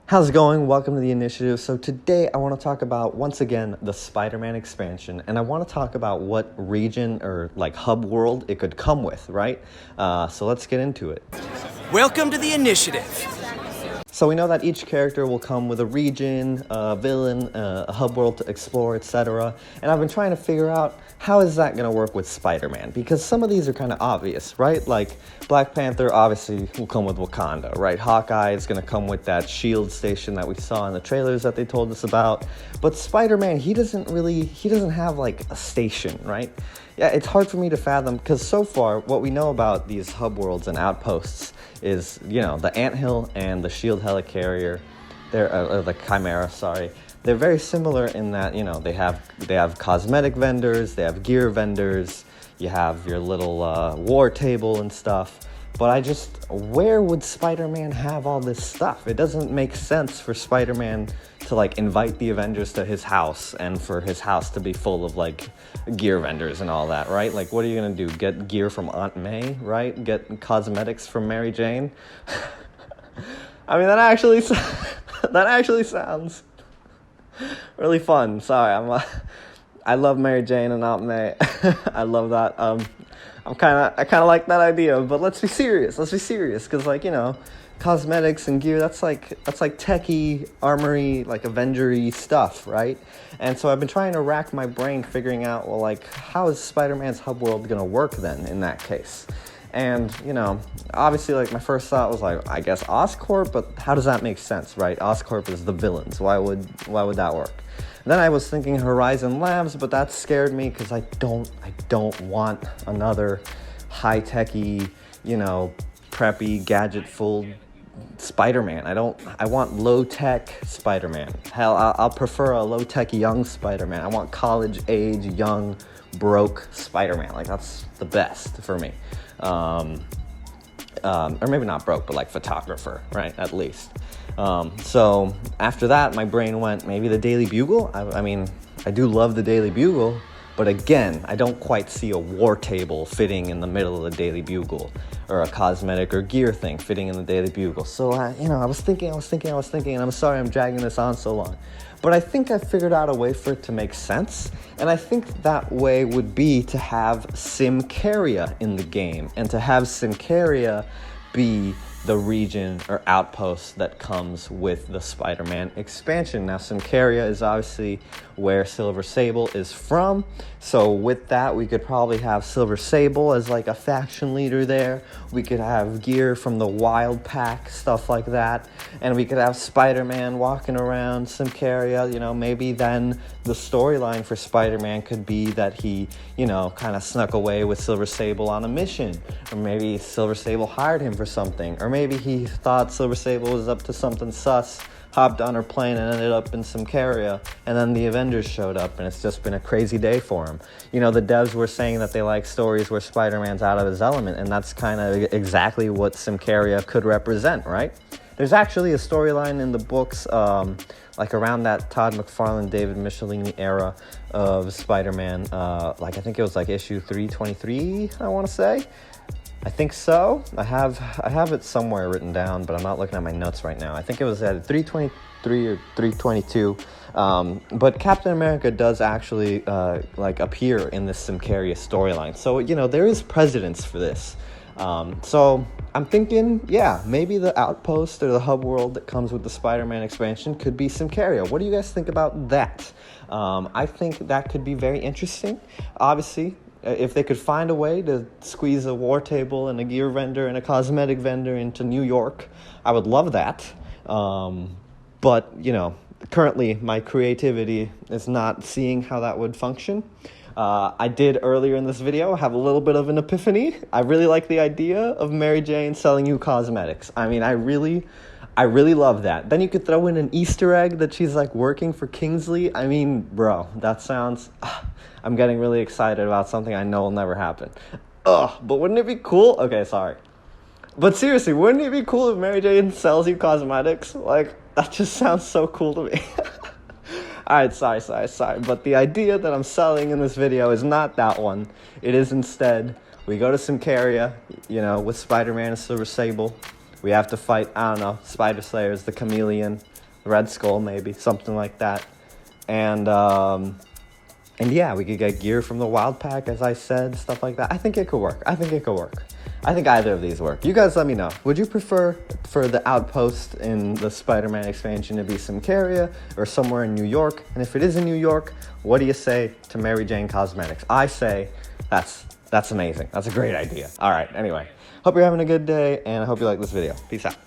How's it going? Welcome to the initiative. So today I want to talk about, once again, the Spider-Man expansion, and I want to talk about what region or like hub world it could come with, right? So let's get into it. Welcome to the initiative. So we know that each character will come with a region, a villain, a hub world to explore, etc. And I've been trying to figure out how is that going to work with Spider-Man, because some of these are kind of obvious, right? Like Black Panther obviously will come with Wakanda, right? Hawkeye is going to come with that shield station that we saw in the trailers that they told us about. But Spider-Man, he doesn't have like a station, right? Yeah, it's hard for me to fathom, because so far what we know about these hub worlds and outposts is, you know, the anthill and the shield helicarrier, or the chimera, sorry. They're very similar in that, you know, they have cosmetic vendors, they have gear vendors, you have your little war table and stuff. But where would Spider-Man have all this stuff? It doesn't make sense for Spider-Man to like invite the Avengers to his house and for his house to be full of like gear vendors and all that, right? Like, what are you gonna do? Get gear from Aunt May, right? Get cosmetics from Mary Jane? I mean, that actually sounds really fun. Sorry, I love Mary Jane and Aunt May. I love that. I kind of like that idea, but let's be serious, because, like, you know, cosmetics and gear, that's like techie, armory, like Avenger-y stuff, right? And so I've been trying to rack my brain figuring out, well, like, how is Spider-Man's hub world gonna work then in that case? And, you know, obviously, like, my first thought was, like, I guess Oscorp, but how does that make sense, right? Oscorp is the villains. Why would that work? And then I was thinking Horizon Labs, but that scared me because I don't want another high-techy, you know, preppy, gadget-full Spider-Man. I want low-tech Spider-Man. Hell, I'll prefer a low-tech young Spider-Man. I want college-age, young, broke Spider-Man. Like, that's the best for me. Or maybe not broke, but like photographer, right? At least. So after that, my brain went, maybe the Daily Bugle? I mean, I do love the Daily Bugle, but again, I don't quite see a war table fitting in the middle of the Daily Bugle, or a cosmetic or gear thing fitting in the Daily Bugle. So, I was thinking, and I'm sorry I'm dragging this on so long. But I think I figured out a way for it to make sense, and I think that way would be to have Symkaria in the game, and to have Symkaria be the region or outpost that comes with the Spider-Man expansion. Now, Symkaria is obviously where Silver Sable is from, so with that, we could probably have Silver Sable as like a faction leader there. We could have gear from the Wild Pack, stuff like that, and we could have Spider-Man walking around Symkaria. You know, maybe then the storyline for Spider-Man could be that he, you know, kind of snuck away with Silver Sable on a mission, or maybe Silver Sable hired him for something, or maybe he thought Silver Sable was up to something sus, hopped on her plane and ended up in Symkaria, and then the Avengers showed up, and it's just been a crazy day for him. You know, the devs were saying that they like stories where Spider-Man's out of his element, and that's kind of exactly what Symkaria could represent, right? There's actually a storyline in the books, like around that Todd McFarlane, David Michelini era of Spider-Man, like I think it was like issue 323, I want to say. I think so. I have it somewhere written down, but I'm not looking at my notes right now. I think it was at 323 or 322. But Captain America does actually like appear in this Symkaria storyline. So, you know, there is precedence for this. So I'm thinking, yeah, maybe the outpost or the hub world that comes with the Spider-Man expansion could be Symkaria. What do you guys think about that? I think that could be very interesting. Obviously, if they could find a way to squeeze a war table and a gear vendor and a cosmetic vendor into New York, I would love that. But, you know, currently my creativity is not seeing how that would function. I did earlier in this video have a little bit of an epiphany. I really like the idea of Mary Jane selling you cosmetics. I mean, I really love that. Then you could throw in an Easter egg that she's like working for Kingsley. I mean, bro, that sounds... I'm getting really excited about something I know will never happen. But wouldn't it be cool? Okay, sorry. But seriously, wouldn't it be cool if Mary Jane sells you cosmetics? Like, that just sounds so cool to me. Alright, sorry. But the idea that I'm selling in this video is not that one. It is instead, we go to Symkaria, you know, with Spider-Man and Silver Sable. We have to fight, I don't know, Spider Slayers, the Chameleon, the Red Skull maybe, something like that. And yeah, we could get gear from the Wild Pack, as I said, stuff like that. I think it could work. I think either of these work. You guys let me know. Would you prefer for the Outpost in the Spider-Man expansion to be Symkaria or somewhere in New York? And if it is in New York, what do you say to Mary Jane Cosmetics? I say that's amazing. That's a great idea. All right, anyway. Hope you're having a good day, and I hope you like this video. Peace out.